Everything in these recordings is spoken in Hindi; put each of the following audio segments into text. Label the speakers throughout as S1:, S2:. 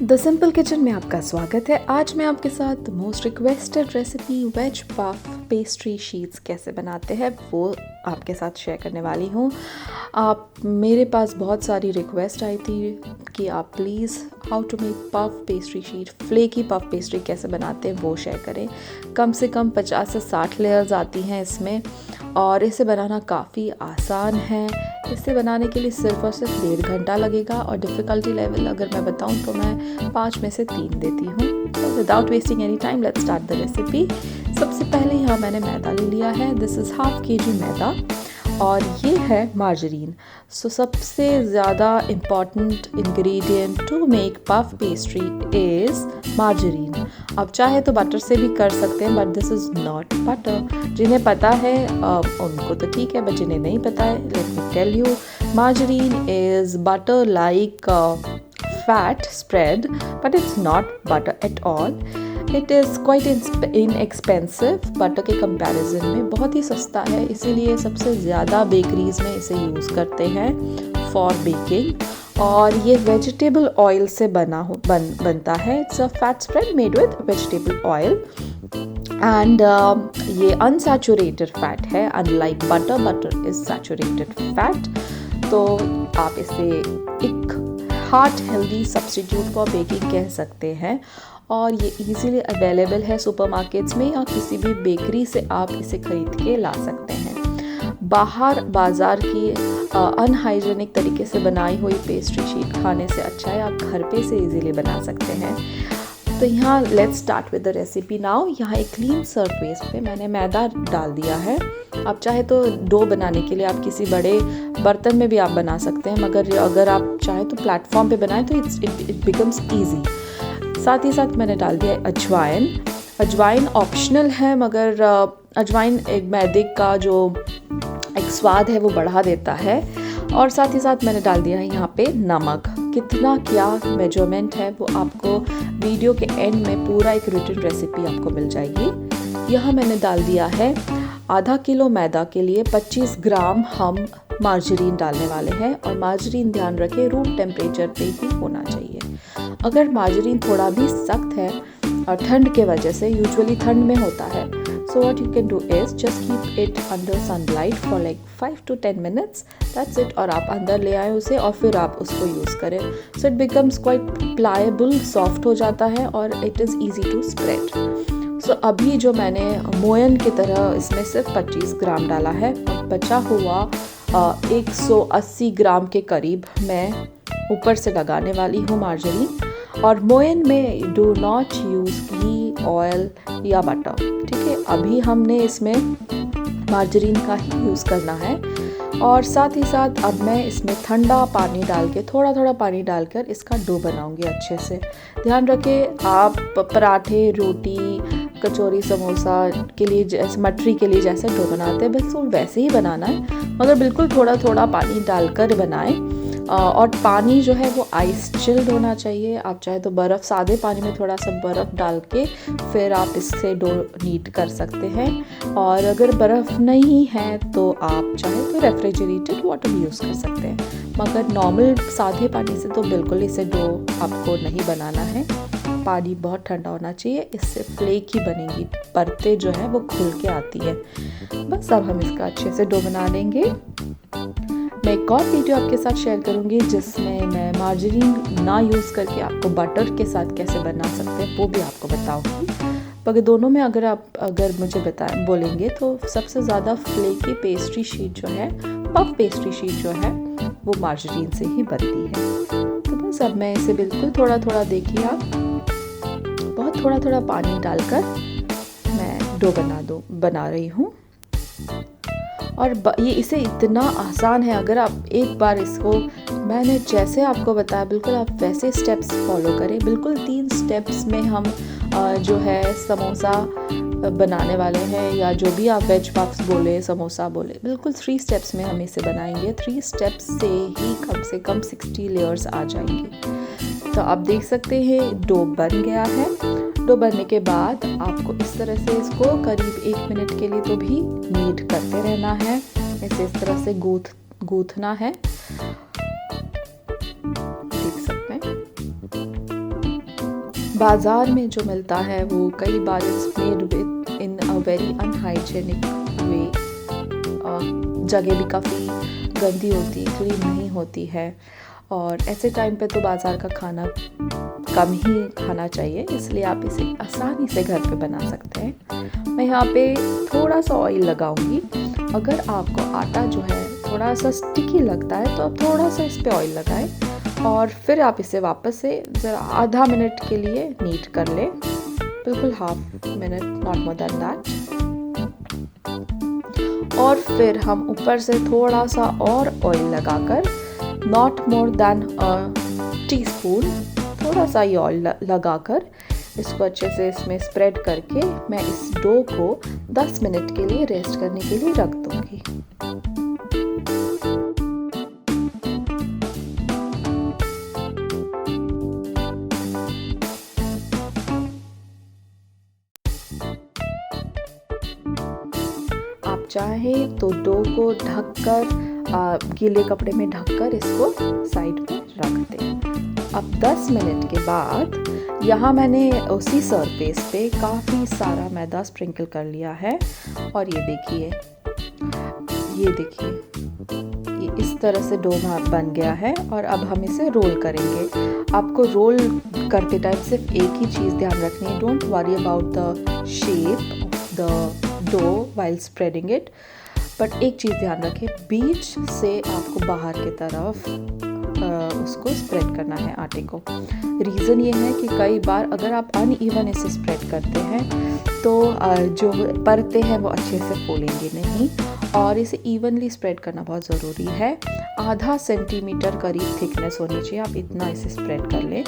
S1: द सिंपल किचन में आपका स्वागत है। आज मैं आपके साथ most requested recipe veg puff pastry sheets कैसे बनाते हैं वो आपके साथ शेयर करने वाली हूँ। मेरे पास बहुत सारी रिक्वेस्ट आई थी कि आप please how to make puff pastry sheet, flaky puff pastry कैसे बनाते हैं वो शेयर करें। कम से कम 50 से 60 लेयर्स आती हैं इसमें और इसे बनाना काफ़ी आसान है। इसे बनाने के लिए सिर्फ और सिर्फ 1.5 घंटा लगेगा और डिफ़िकल्टी लेवल अगर मैं बताऊं तो मैं 5 में से 3 देती हूँ। तो without wasting any time let's start the recipe. सबसे पहले यहाँ मैंने मैदा ले लिया है। दिस इज़ हाफ kg मैदा और ये है मार्जरीन। सो सबसे ज़्यादा important ingredient to make puff pastry is margarine. आप चाहे तो बटर से भी कर सकते हैं but this is not butter. जिन्हें पता है उनको तो ठीक है, बट जिन्हें नहीं पता है let me tell you, margarine is butter like fat spread but it's not butter at all. It is quite inexpensive, butter के कंपैरिजन में बहुत ही सस्ता है, इसीलिए सबसे ज़्यादा बेकरीज़ में इसे यूज़ करते हैं फॉर बेकिंग। और ये वेजिटेबल ऑयल से बनता है। It's a fat spread made with vegetable oil and ये अनसैचुरेटेड फैट है। Unlike butter is saturated fat. तो आप इसे एक heart healthy substitute for baking कह सकते हैं और ये इजीली अवेलेबल है सुपरमार्केट्स में या किसी भी बेकरी से आप इसे खरीद के ला सकते हैं। बाहर बाज़ार की अनहाइजेनिक तरीके से बनाई हुई पेस्ट्री शीट खाने से अच्छा है आप घर पे से इजीली बना सकते हैं। तो यहाँ let's start with the recipe now. यहाँ एक क्लीन सरफेस पे मैंने मैदा डाल दिया है। आप चाहे तो डो बनाने के लिए आप किसी बड़े बर्तन में भी आप बना सकते हैं, मगर अगर आप चाहे तो प्लेटफॉर्म पे बनाएं तो इट बिकम्स ईजी। साथ ही साथ मैंने डाल दिया अजवाइन। अजवाइन ऑप्शनल है मगर अजवाइन एक मैदे का जो एक स्वाद है वो बढ़ा देता है। और साथ ही साथ मैंने डाल दिया है यहाँ पे नमक। कितना क्या मेजरमेंट है वो आपको वीडियो के एंड में पूरा एक रिटन रेसिपी आपको मिल जाएगी। यहाँ मैंने डाल दिया है आधा किलो मैदा के लिए 25 ग्राम हम मार्जरीन डालने वाले हैं और मार्जरीन ध्यान रखें रूम टेम्परेचर पे ही होना चाहिए। अगर मार्जरीन थोड़ा भी सख्त है और ठंड के वजह से, यूजुअली ठंड में होता है, so what you can do is just keep it under sunlight for like 5 to 10 minutes, that's it। और आप अंदर ले आए उसे और फिर आप उसको यूज़ करें। so it becomes quite pliable, soft हो जाता है और it is easy to spread। so अभी जो मैंने मोयन की तरह इसमें सिर्फ 25 ग्राम डाला है और बचा हुआ 180 ग्राम के करीब मैं ऊपर से लगाने वाली हूँ मार्जरीन। और मोयन में do not use ghee, oil या बटर, ठीक है। अभी हमने इसमें मार्जरीन का ही यूज़ करना है। और साथ ही साथ अब मैं इसमें ठंडा पानी डाल के थोड़ा थोड़ा पानी डालकर इसका डो बनाऊंगी अच्छे से। ध्यान रखें आप पराठे, रोटी, कचौरी, समोसा के लिए जैसे मटरी के लिए जैसे डो बनाते हैं बिल्कुल वैसे ही बनाना है, मगर बिल्कुल थोड़ा थोड़ा पानी डालकर बनाएं। और पानी जो है वो आइस चिल्ड होना चाहिए। आप चाहे तो बर्फ़, सादे पानी में थोड़ा सा बर्फ़ डाल के फिर आप इससे डो नीट कर सकते हैं। और अगर बर्फ़ नहीं है तो आप चाहे तो रेफ्रिजरेटेड वाटर भी यूज़ कर सकते हैं, मगर नॉर्मल सादे पानी से तो बिल्कुल इसे डो आपको नहीं बनाना है। पानी बहुत ठंडा होना चाहिए, इससे फ्लेक ही बनेगी, परतें जो है वो खुल के आती है। बस अब हम इसका अच्छे से डो बना लेंगे। मैं एक और वीडियो आपके साथ शेयर करूंगी जिसमें मैं मार्जरीन ना यूज़ करके आपको बटर के साथ कैसे बना सकते हैं वो भी आपको बताऊंगी। मगर दोनों में अगर मुझे बोलेंगे तो सबसे ज़्यादा फ्लेकी पेस्ट्री शीट जो है, पफ पेस्ट्री शीट जो है वो मार्जरीन से ही बनती है। तो बस अब मैं इसे बिल्कुल थोड़ा थोड़ा, देखिए आप, बहुत थोड़ा थोड़ा पानी डालकर मैं डो बना रही हूँ। और ये इसे इतना आसान है, अगर आप एक बार इसको मैंने जैसे आपको बताया बिल्कुल आप वैसे स्टेप्स फॉलो करें। बिल्कुल 3 स्टेप्स में हम जो है समोसा बनाने वाले हैं, या जो भी आप वेज पफ्स बोले, समोसा बोले, बिल्कुल 3 स्टेप्स में हम इसे बनाएंगे। 3 स्टेप्स से ही कम से कम 60 लेयर्स आ जाएंगे। तो आप देख सकते हैं डो बन गया है। डो बनने के बाद आपको इस तरह से इसको करीब 1 मिनट के लिए तो भी नीड करते रहना है। इसे इस तरह से गूंथना है, देख सकते हैं। बाज़ार में जो मिलता है वो कई बार it's made with in a very unhygienic way. जगह भी काफ़ी गंदी होती, क्लीन नहीं होती है, और ऐसे टाइम पे तो बाज़ार का खाना कम ही खाना चाहिए, इसलिए आप इसे आसानी से घर पे बना सकते हैं। मैं यहाँ पे थोड़ा सा ऑयल लगाऊंगी। अगर आपको आटा जो है थोड़ा सा स्टिकी लगता है तो आप थोड़ा सा इस पे ऑयल लगाएं और फिर आप इसे वापस से ज़रा आधा मिनट के लिए नीट कर लें, बिल्कुल half minute, not more than that. और फिर हम ऊपर से थोड़ा सा और ऑयल लगाकर, not more than a teaspoon, थोड़ा सा ही ऑयल लगाकर इसको अच्छे से इसमें स्प्रेड करके मैं इस डो को 10 मिनट के लिए रेस्ट करने के लिए रख दूंगी। आप चाहें तो डो को ढककर गीले कपड़े में ढककर इसको साइड में रख दें। अब 10 मिनट के बाद यहाँ मैंने उसी सरफेस पे काफ़ी सारा मैदा स्प्रिंकल कर लिया है, और ये देखिए ये इस तरह से डो बन गया है। और अब हम इसे रोल करेंगे। आपको रोल करते टाइम सिर्फ एक ही चीज़ ध्यान रखनी है, don't worry about the shape of the dough while spreading it, but एक चीज़ ध्यान रखें, बीच से आपको बाहर की तरफ उसको स्प्रेड करना है आटे को। रीज़न ये है कि कई बार अगर आप अनइवन इसे स्प्रेड करते हैं तो जो परतें हैं वो अच्छे से फूलेंगी नहीं, और इसे इवनली स्प्रेड करना बहुत ज़रूरी है। आधा सेंटीमीटर करीब थिकनेस होनी चाहिए, आप इतना इसे स्प्रेड कर लें।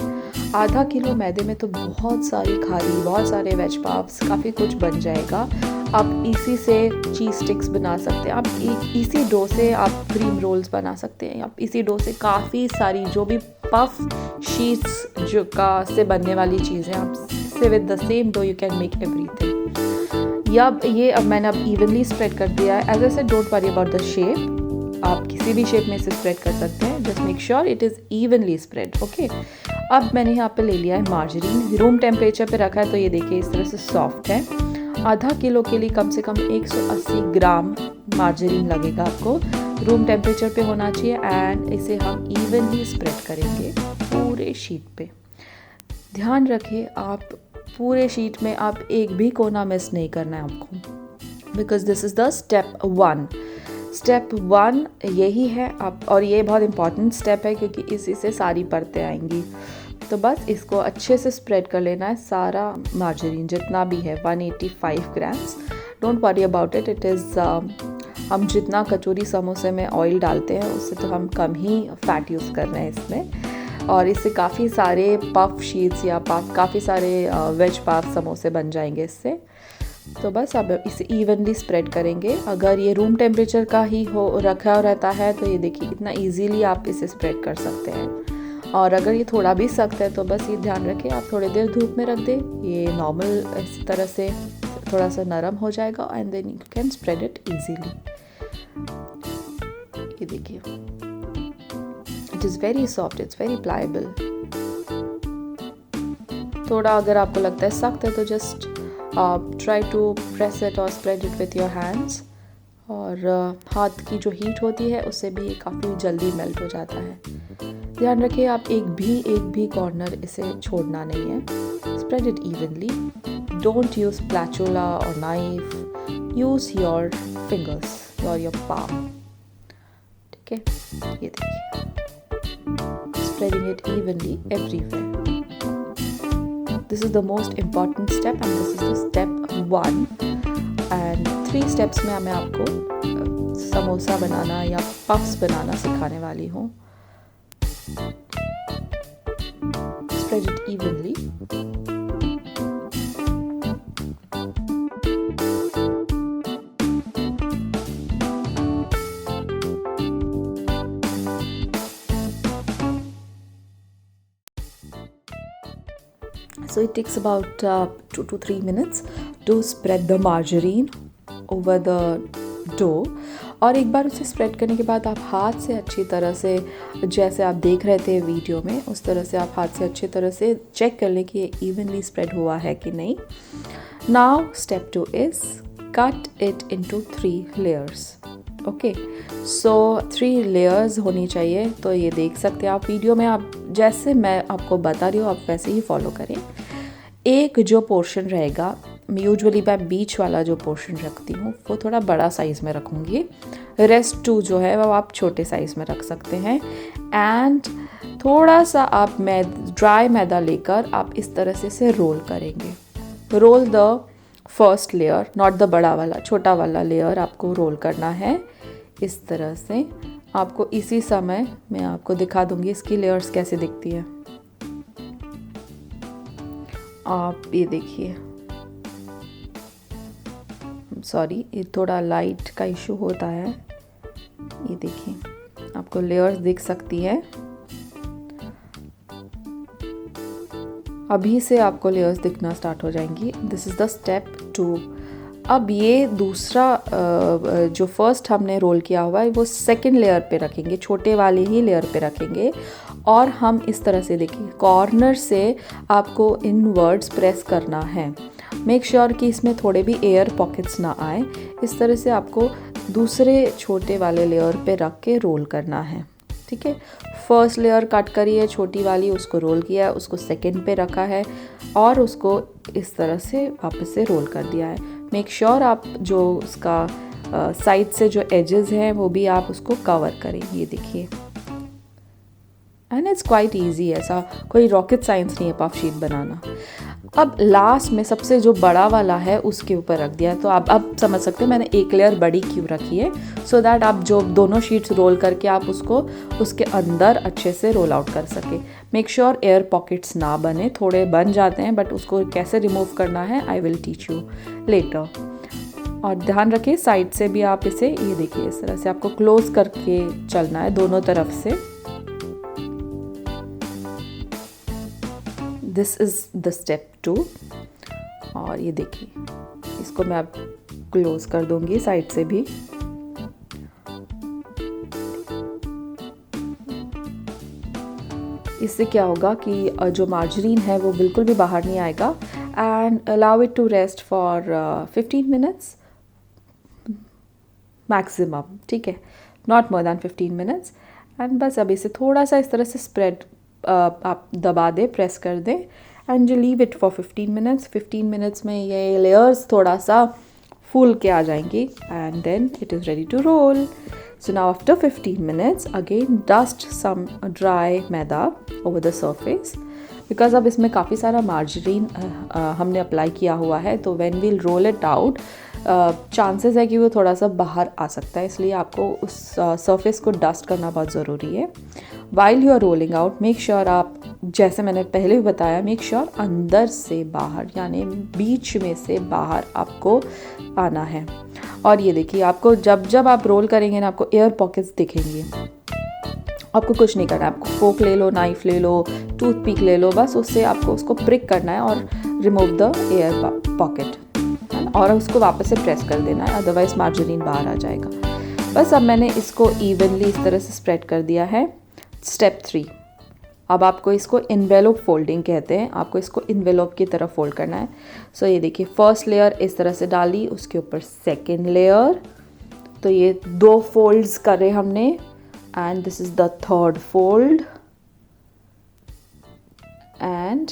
S1: आधा किलो मैदे में तो बहुत सारी खारी, बहुत सारे वेज पफ्स, काफ़ी कुछ बन जाएगा। आप इसी से चीज़ स्टिक्स बना सकते हैं, आप इसी डो से आप क्रीम रोल्स बना सकते हैं, आप इसी डो से काफ़ी सारी जो भी पफ शीट्स जो से बनने वाली चीज़ें, आप से with the same dough you can make everything. या ये अब मैंने इवनली स्प्रेड कर दिया है। As I said, don't worry about the shape, आप किसी भी शेप में इसे स्प्रेड कर सकते हैं, just make sure it is evenly spread. Okay, अब मैंने यहाँ पे ले लिया है मार्जरीन, रूम टेम्परेचर पे रखा है, तो ये देखिए इस तरह से सॉफ्ट है। आधा किलो के लिए कम से कम 180 ग्राम मार्जरीन लगेगा आपको, रूम टेम्परेचर पे होना चाहिए, एंड इसे हम इवनली स्प्रेड करेंगे पूरे शीट पे। ध्यान रखिए आप पूरे शीट में आप एक भी कोना मिस नहीं करना है आपको, because this is the step 1। Step 1 यही है आप, और ये बहुत इंपॉर्टेंट स्टेप है क्योंकि इसी से सारी परतें आएंगी। तो बस इसको अच्छे से स्प्रेड कर लेना है, सारा मार्जरीन जितना भी है, 185 grams. Don't worry about it, it is हम जितना कचौरी समोसे में ऑयल डालते हैं उससे तो हम कम ही फैट यूज़ कर रहे हैं इसमें, और इससे काफ़ी सारे पफ शीट्स या काफ़ी सारे वेज पफ समोसे बन जाएंगे इससे। तो बस अब इसे इवनली स्प्रेड करेंगे। अगर ये रूम टेम्परेचर का ही रखा रहता है तो ये देखिए इतना इजीली आप इसे स्प्रेड कर सकते हैं, और अगर ये थोड़ा भी सख्त है तो बस ये ध्यान रखें आप थोड़ी देर धूप में रख दें, ये नॉर्मल इस तरह से थोड़ा सा नरम हो जाएगा, and then you can spread it easily. ये देखिए it is very soft, it's very pliable. थोड़ा अगर आपको लगता है सख्त है तो just try to press it और spread it with your hands, और हाथ की जो हीट होती है उससे भी ये काफ़ी जल्दी मेल्ट हो जाता है। ध्यान रखिए आप एक भी कॉर्नर इसे छोड़ना नहीं है। Spread it evenly, don't use spatula और नाइफ, यूज योर फिंगर्स और योर पाम। ठीक है, ये देखिए spreading it evenly everywhere. This is the most important step and this is the step 1, and 3 steps में मैं आपको समोसा बनाना या पफ्स बनाना सिखाने वाली हूँ। Spread it evenly. So it takes about 2 to 3 minutes to spread the margarine over the dough, और एक बार उसे स्प्रेड करने के बाद आप हाथ से अच्छी तरह से, जैसे आप देख रहे थे वीडियो में, उस तरह से आप हाथ से अच्छी तरह से चेक कर लें कि ये इवनली स्प्रेड हुआ है कि नहीं। Now step 2 is cut it into 3 layers. Okay, so 3 layers होनी चाहिए। तो ये देख सकते हैं आप वीडियो में, आप जैसे मैं आपको बता रही हूँ आप वैसे ही फॉलो करें। एक जो पोर्शन रहेगा, यूजुअली मैं बीच वाला जो पोर्शन रखती हूँ वो थोड़ा बड़ा साइज़ में रखूँगी, रेस्ट 2 जो है वो आप छोटे साइज़ में रख सकते हैं। एंड थोड़ा सा आप ड्राई मैदा लेकर आप इस तरह से इसे रोल करेंगे। Roll the first layer, not the बड़ा वाला, छोटा वाला लेयर आपको रोल करना है इस तरह से। आपको इसी समय मैं आपको दिखा दूँगी इसकी लेयर्स कैसे दिखती है। आप ये देखिए, सॉरी ये थोड़ा लाइट का इशू होता है। ये देखिए आपको लेयर्स दिख सकती है, अभी से आपको लेयर्स दिखना स्टार्ट हो जाएंगी। This is the step 2। अब ये दूसरा जो फर्स्ट हमने रोल किया हुआ है वो सेकंड लेयर पे रखेंगे, छोटे वाले ही लेयर पे रखेंगे। और हम इस तरह से देखिए कॉर्नर से आपको इनवर्ड्स प्रेस करना है। मेक श्योर कि इसमें थोड़े भी एयर पॉकेट्स ना आए। इस तरह से आपको दूसरे छोटे वाले लेयर पे रख के रोल करना है। ठीक है, फर्स्ट लेयर कट करिए छोटी वाली, उसको रोल किया, उसको सेकंड पे रखा है और उसको इस तरह से वापस से रोल कर दिया है। मेक श्योर आप जो उसका साइड से जो एजेस हैं वो भी आप उसको कवर करें। ये देखिए, एंड इट्स क्वाइट ईजी, ऐसा कोई रॉकेट साइंस नहीं है पफ शीट बनाना। अब लास्ट में सबसे जो बड़ा वाला है उसके ऊपर रख दिया है। तो आप अब समझ सकते हैं मैंने एक लेयर बड़ी क्यों रखी है, सो दैट आप जो दोनों शीट्स रोल करके आप उसको उसके अंदर अच्छे से रोल आउट कर सके। मेक श्योर एयर पॉकेट्स ना बने, थोड़े बन जाते हैं बट उसको कैसे रिमूव करना है I will teach you later. और ध्यान रखिए साइड से भी आप इसे, ये देखिए इस तरह से आपको क्लोज करके चलना है दोनों तरफ से। This is the step 2। और ये देखिए इसको मैं अब क्लोज कर दूंगी साइड से भी। इससे क्या होगा कि जो मार्जरीन है वो बिल्कुल भी बाहर नहीं आएगा। And allow it to rest for 15 minutes maximum, ठीक है, not more than 15 minutes. And बस अब इसे थोड़ा सा इस तरह से स्प्रेड आप दबा दें, प्रेस कर दें एंड जो leave it for 15 minutes. 15 minutes में ये लेयर्स थोड़ा सा फूल के आ जाएंगी and then it is ready to roll. So now after 15 minutes again dust some dry maida over the surface because अब इसमें काफ़ी सारा मार्जरीन हमने अप्लाई किया हुआ है, तो when we'll roll it out chances है कि वो थोड़ा सा बाहर आ सकता है, इसलिए आपको उस सरफेस को डस्ट करना बहुत ज़रूरी है। While you are rolling out make sure आप, जैसे मैंने पहले भी बताया, मेक श्योर अंदर से बाहर यानी बीच में से बाहर आपको आना है। और ये देखिए आपको जब जब आप रोल करेंगे ना आपको एयर पॉकेट्स दिखेंगी। आपको कुछ नहीं करना है, आपको फोक ले लो, नाइफ ले लो, टूथपिक ले लो, बस उससे आपको उसको प्रिक करना है और रिमूव द एयर पॉकेट और उसको वापस से प्रेस कर देना है, अदरवाइज मार्जरीन बाहर आ जाएगा। बस अब मैंने इसको इवनली इस तरह से स्प्रेड कर दिया है। स्टेप 3, अब आपको इसको इन्वेलोप फोल्डिंग कहते हैं, आपको इसको इन्वेलोप की तरफ फोल्ड करना है। सो ये देखिए फर्स्ट लेयर इस तरह से डाली, उसके ऊपर सेकेंड लेयर, तो ये 2 फोल्ड्स करे हमने and this is the third fold. And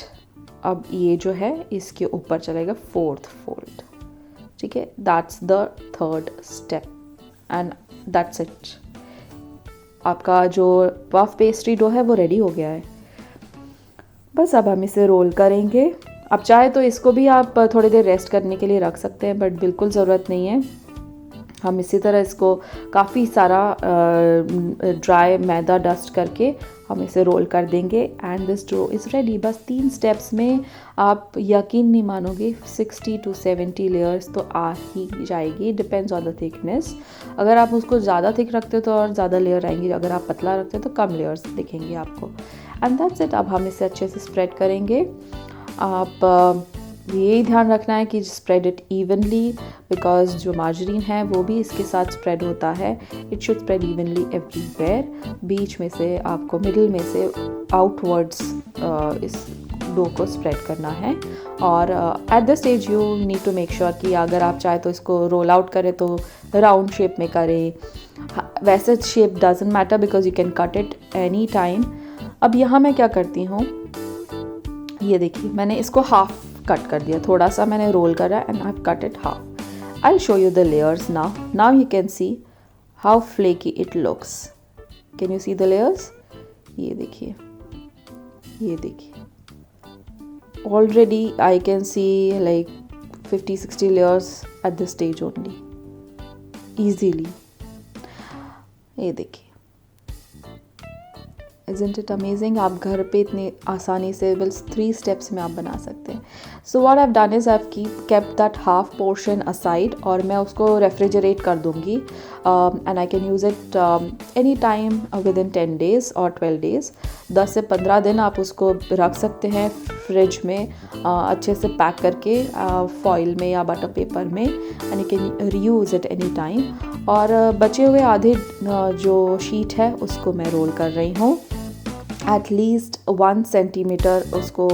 S1: अब ये जो है इसके ऊपर चलेगा फोर्थ फोल्ड, ठीक है, that's the third step and that's it. आपका जो पफ पेस्ट्री डो है वो रेडी हो गया है। बस अब हम इसे रोल करेंगे। आप चाहे तो इसको भी आप थोड़ी देर रेस्ट करने के लिए रख सकते हैं, बट बिल्कुल ज़रूरत नहीं है। हम इसी तरह इसको काफ़ी सारा ड्राई मैदा डस्ट करके हम इसे रोल कर देंगे and this dough is ready. बस 3 स्टेप्स में आप यकीन नहीं मानोगे 60 to 70 लेयर्स तो आ ही जाएगी, डिपेंड्स ऑन द थिकनेस। अगर आप उसको ज़्यादा थिक रखते हो तो और ज़्यादा लेयर आएंगी, अगर आप पतला रखते हो तो कम लेयर्स दिखेंगी आपको। And that's it. अब हम इसे अच्छे से स्प्रेड करेंगे। आप यही ध्यान रखना है कि स्प्रेड इट इवनली, बिकॉज जो मार्जरीन है वो भी इसके साथ स्प्रेड होता है। It should spread evenly everywhere. बीच में से आपको, मिडिल में से आउटवर्ड्स इस डो को स्प्रेड करना है। और at the stage you need to make sure कि अगर आप चाहे तो इसको रोल आउट करें तो राउंड शेप में करें। वैसे shape doesn't matter because you can cut it any time. अब यहाँ मैं क्या करती हूँ, ये देखिए मैंने इसको हाफ कट कर दिया, थोड़ा सा मैंने रोल करा and I have cut it half. I will show you the layers now. Now you can see how flaky it looks. Can you see the layers? ये देखिए, ये देखिए, already I can see like 50-60 layers at this stage only, easily. ये देखिए, Isn't it amazing? आप घर पे इतने आसानी से बस 3 steps में आप बना सकते हैं। So what I've done is I've kept that half portion aside और मैं उसको रेफ्रिजरेट कर दूँगी and I can use it any time within 10 days or 12 days। 10 से 15 दिन आप उसको रख सकते हैं फ्रिज में अच्छे से पैक करके फॉइल में या बटर पेपर में, and you can reuse it any time. और बचे हुए आधे जो शीट है उसको मैं रोल कर रही हूँ। एटलीस्ट 1 सेंटीमीटर उसको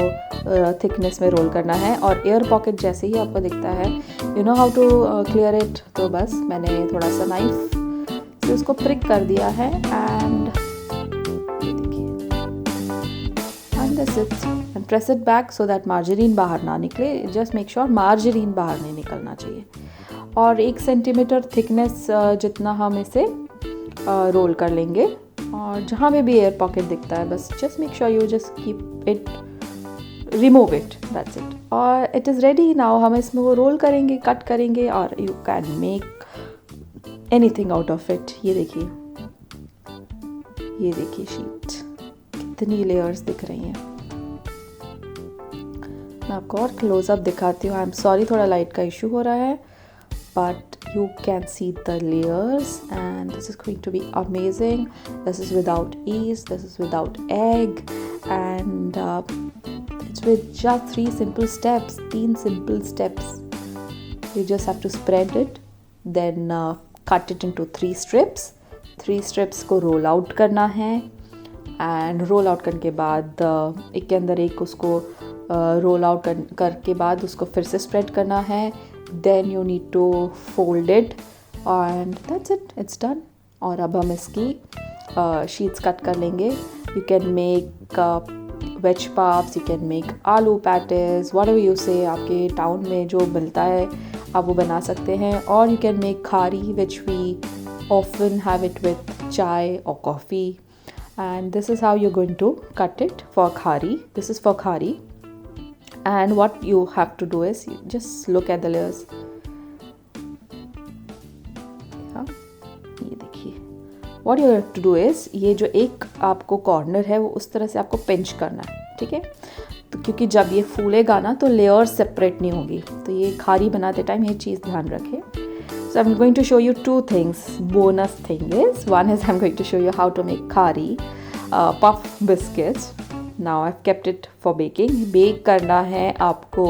S1: थिकनेस में रोल करना है। और एयर पॉकेट जैसे ही आपको दिखता है, you know how to clear it, तो बस मैंने थोड़ा सा नाइफ से उसको प्रिक कर दिया है and and press it back so that margarine बाहर ना निकले। जस्ट मेक श्योर मार्जरीन बाहर नहीं निकलना चाहिए। और 1 सेंटीमीटर थिकनेस जितना हम इसे रोल कर लेंगे, और जहाँ पे भी एयर पॉकेट दिखता है बस just make sure you just keep it, remove it, that's it, और इट इज़ रेडी। नाउ हम इसमें वो रोल करेंगे, कट करेंगे, और you can make anything out of it. ये देखिए, ये देखिए शीट कितनी लेयर्स दिख रही हैं। मैं आपको और क्लोजअप दिखाती हूँ। आई एम सॉरी, थोड़ा लाइट का इशू हो रहा है, but you can see the layers and this is going to be amazing. This is without yeast, this is without egg, and it's with just 3 simple steps, 3 simple steps. You just have to spread it, then cut it into 3 strips. 3 strips को roll out करना है, and roll out करने के बाद एक के अंदर एक उसको roll out करके बाद उसको फिर से spread करना है। Then you need to fold it and that's it, it's done. और अब हम इसकी sheets कट कर लेंगे। You can make veg puffs, you can make आलू patties, whatever you say, आपके टाउन में जो मिलता है आप वो बना सकते हैं। और you can make khari, which we often have it with chai or coffee, and this is how you're going to cut it for khari. This is for khari. And what you have to do is you just look at the layers. हाँ, ये देखिए, what you have to do is ये जो एक आपको कॉर्नर है वो उस तरह से आपको पिंच करना है, ठीक है? तो क्योंकि जब ये फूलेगा ना तो लेयर सेपरेट नहीं होगी, तो ये खारी बनाते टाइम ये चीज़ ध्यान रखें। So I'm going to show you 2 things. Bonus thing is, one is I'm going to show you how to make khari puff biscuits. Now I've kept it for baking. Bake करना है आपको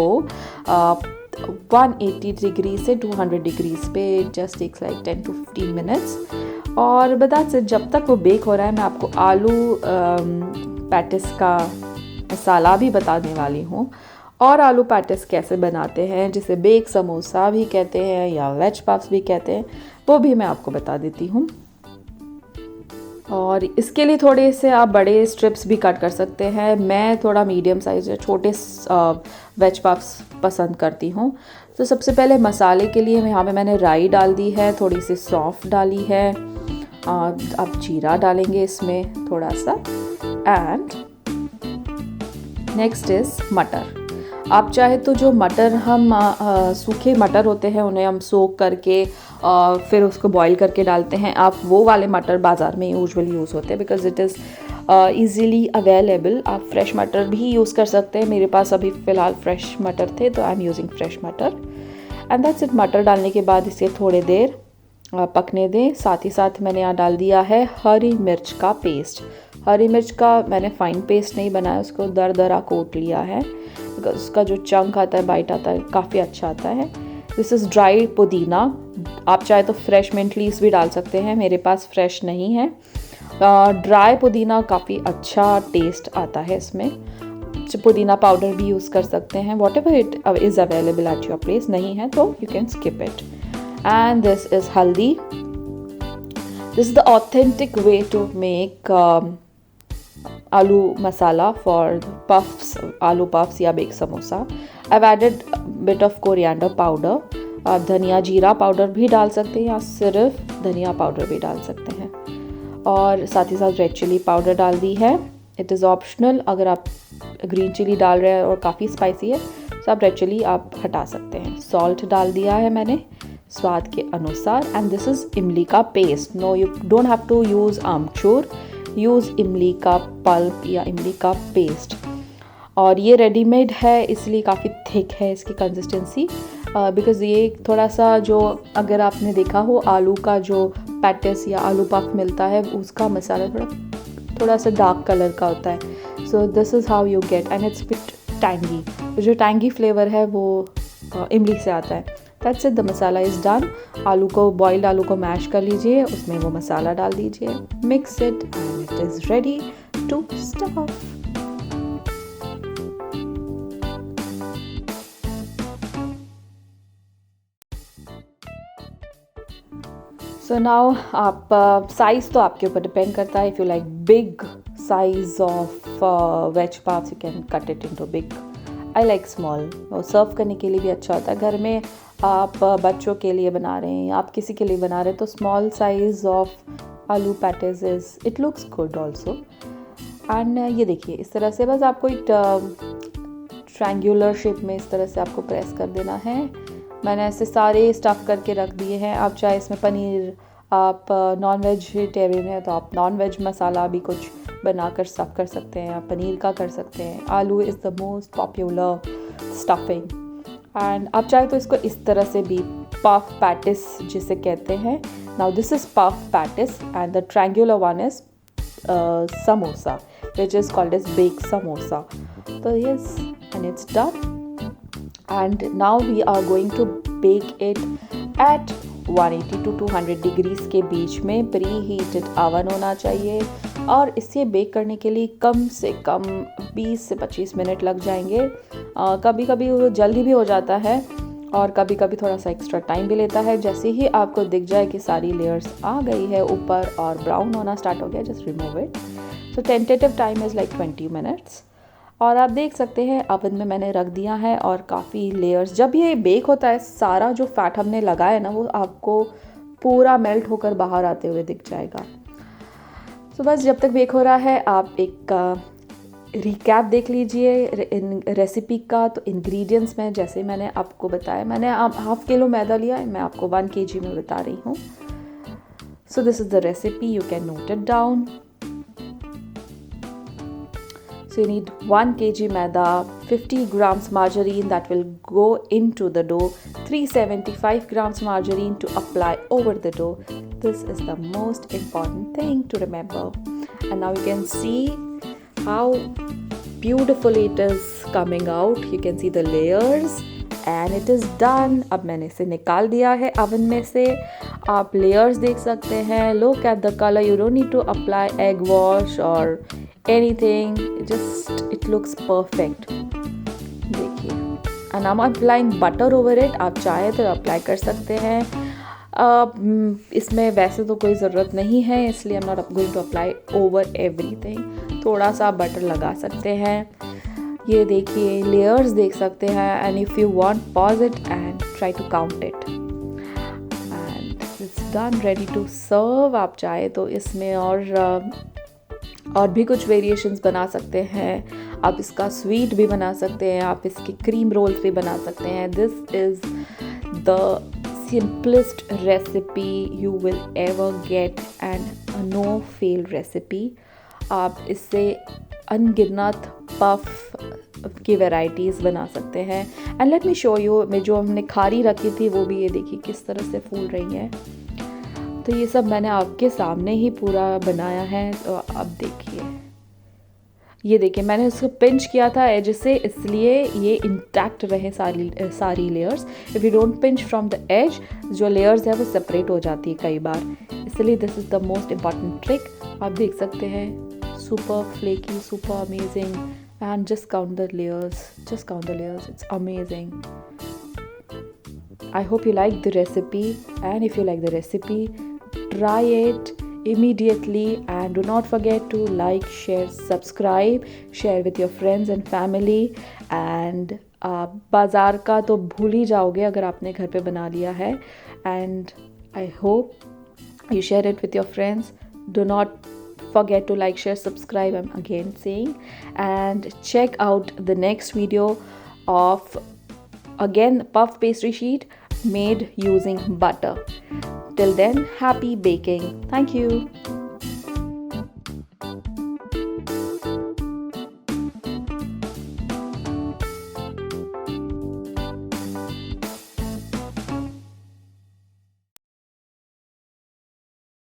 S1: 180 डिग्री से 200 डिग्रीज पे। Just takes like 10 to 15 minutes. और बता से जब तक वो बेक हो रहा है मैं आपको आलू पैटिस का मसाला भी बताने वाली हूँ, और आलू पैटिस कैसे बनाते हैं, जिसे बेक समोसा भी कहते हैं या वेज पफ्स भी कहते हैं, वो भी मैं आपको बता देती हूँ। और इसके लिए थोड़े से आप बड़े स्ट्रिप्स भी कट कर सकते हैं। मैं थोड़ा मीडियम साइज़ या छोटे वेज पफ्स पसंद करती हूँ। तो सबसे पहले मसाले के लिए यहाँ पे मैंने राई डाल दी है, थोड़ी सी सौंफ डाली है, आप जीरा डालेंगे इसमें थोड़ा सा, एंड नेक्स्ट इज़ मटर। आप चाहे तो जो मटर हम सूखे मटर होते हैं उन्हें हम सोक करके फिर उसको बॉईल करके डालते हैं, आप वो वाले मटर बाज़ार में यूजुअली यूज़ होते हैं because it is easily available. आप फ्रेश मटर भी यूज़ कर सकते हैं। मेरे पास अभी फ़िलहाल फ्रेश मटर थे तो आई एम यूजिंग फ्रेश मटर, एंड दैट्स इट। मटर डालने के बाद इसे थोड़ी देर पकने दें। साथ ही साथ मैंने यहाँ डाल दिया है हरी मिर्च का पेस्ट। हरी मिर्च का मैंने फाइन पेस्ट नहीं बनाया, उसको दरदरा कोट लिया है, बिकॉज उसका जो चंक आता है, बाइट आता है, काफ़ी अच्छा आता है। दिस इज़ ड्राई पुदीना। आप चाहे तो फ्रेश मिंट लीव्स भी डाल सकते हैं, मेरे पास फ्रेश नहीं है। ड्राई पुदीना काफ़ी अच्छा टेस्ट आता है इसमें। पुदीना पाउडर भी यूज़ कर सकते हैं, whatever it is available at your place. नहीं है तो you can skip it. And this is haldi. This is the authentic way to make aloo masala for puffs, aloo puffs या bake samosa. I've added a bit of coriander powder. आप धनिया जीरा पाउडर भी डाल सकते हैं या सिर्फ धनिया पाउडर भी डाल सकते हैं। और साथ ही साथ रेड चिली पाउडर डाल दी है। इट इज़ ऑप्शनल, अगर आप ग्रीन चिली डाल रहे हैं और काफ़ी स्पाइसी है तो आप रेड चिली आप हटा सकते हैं। सॉल्ट डाल दिया है मैंने स्वाद के अनुसार। एंड दिस इज़ इमली का पेस्ट। No, you don't have to use आमचूर, यूज़ इमली का पल्प या इमली का पेस्ट। और ये रेडीमेड है इसलिए काफ़ी थिक है इसकी कंसिस्टेंसी, बिकॉज़ ये थोड़ा सा, जो अगर आपने देखा हो आलू का जो पैटिस या आलू पफ मिलता है उसका मसाला थोड़ा सा डार्क कलर का होता है। So this is how you get, and it's bit tangy. जो टैंगी फ्लेवर है वो इमली से आता है। That's it, the masala is done. आलू को, बॉइल्ड आलू को मैश कर लीजिए, उसमें वो मसाला डाल दीजिए, mix it and it is ready to stuff. So now आप साइज़ तो आपके ऊपर डिपेंड करता है। If you like big size of veg puffs you can cut it into big. I like small. और सर्व करने के लिए भी अच्छा होता है। घर में आप बच्चों के लिए बना रहे हैं, आप किसी के लिए बना रहे हैं, तो स्मॉल साइज़ ऑफ आलू patties is, it looks good also. And ये देखिए इस तरह से बस आपको एक ट्रायंगुलर शेप में इस तरह से आपको प्रेस कर देना है। मैंने ऐसे सारे स्टफ़ करके रख दिए हैं। आप चाहे इसमें पनीर, आप नॉन वेजिटेरियन है तो आप नॉन वेज मसाला भी कुछ बनाकर स्टफ़ कर सकते हैं, आप पनीर का कर सकते हैं। आलू is the most popular stuffing. And आप चाहे तो इसको इस तरह से भी, पफ पैटिस जिसे कहते हैं। Now this is puff patties and the triangular one is samosa, which is called as baked samosa. So yes, and it's done. And now we are going to bake it at 180 to 200 degrees के बीच में प्री हीटेड ओवन होना चाहिए। और इसे बेक करने के लिए कम से कम 20 से 25 मिनट लग जाएंगे। कभी कभी वो जल्दी भी हो जाता है और कभी कभी थोड़ा सा एक्स्ट्रा टाइम भी लेता है। जैसे ही आपको दिख जाए कि सारी लेयर्स आ गई है ऊपर और ब्राउन होना स्टार्ट हो गया, just remove it. So tentative time is like 20 minutes. और आप देख सकते हैं ओवन में मैंने रख दिया है और काफ़ी लेयर्स, जब ये बेक होता है सारा जो फैट हमने लगाया है ना वो आपको पूरा मेल्ट होकर बाहर आते हुए दिख जाएगा। तो बस जब तक बेक हो रहा है आप एक रिकैप देख लीजिए रेसिपी का। तो इंग्रेडिएंट्स में जैसे मैंने आपको बताया, मैंने हाफ किलो मैदा लिया है, मैं आपको 1 kg में बता रही हूँ। So this is the recipe, you can note it down. So you need 1 kg maida, 50 grams margarine that will go into the dough, 375 grams margarine to apply over the dough. This is the most important thing to remember. And now you can see how beautiful it is coming out. You can see the layers and it is done. अब मैंने इसे निकाल दिया है oven में से। आप layers देख सकते हैं। Look at the color. You don't need to apply egg wash or anything, just it looks perfect. देखिए, and I'm applying butter over it. आप चाहे तो अप्लाई कर सकते हैं। इसमें वैसे तो कोई ज़रूरत नहीं है, इसलिए I'm not going to apply over everything. थोड़ा सा बटर लगा सकते हैं। ये देखिए लेयर्स देख सकते हैं। and if you want pause it and try to count it. and it's done, ready to serve. आप चाहे तो इसमें और भी कुछ वेरिएशंस बना सकते हैं। आप इसका स्वीट भी बना सकते हैं, आप इसकी क्रीम रोल्स भी बना सकते हैं। This is the simplest recipe you will ever get and no fail recipe. आप इससे अनगिनत पफ की वैरायटीज़ बना सकते हैं। And let me show you, में जो हमने खारी रखी थी वो भी ये देखिए किस तरह से फूल रही है। तो ये सब मैंने आपके सामने ही पूरा बनाया है। तो अब देखिए, ये देखिए मैंने उसको पिंच किया था एज से, इसलिए ये इंटैक्ट रहे सारी layers. If you don't pinch from the edge, जो लेयर्स है वो सेपरेट हो जाती है कई बार, इसलिए this is the most important trick. आप देख सकते हैं, super flaky, super amazing, and just count the layers, it's amazing. I hope you like the recipe, and if you like the recipe, try it immediately, and do not forget to like, share, subscribe, share with your friends and family, and बाज़ार का तो भूल ही जाओगे अगर आपने घर पे बना लिया है। And I hope you share it with your friends. Do not forget to like, share, subscribe, I'm again saying, and check out the next video of again puff pastry sheet made using butter. Till then, happy baking. Thank you.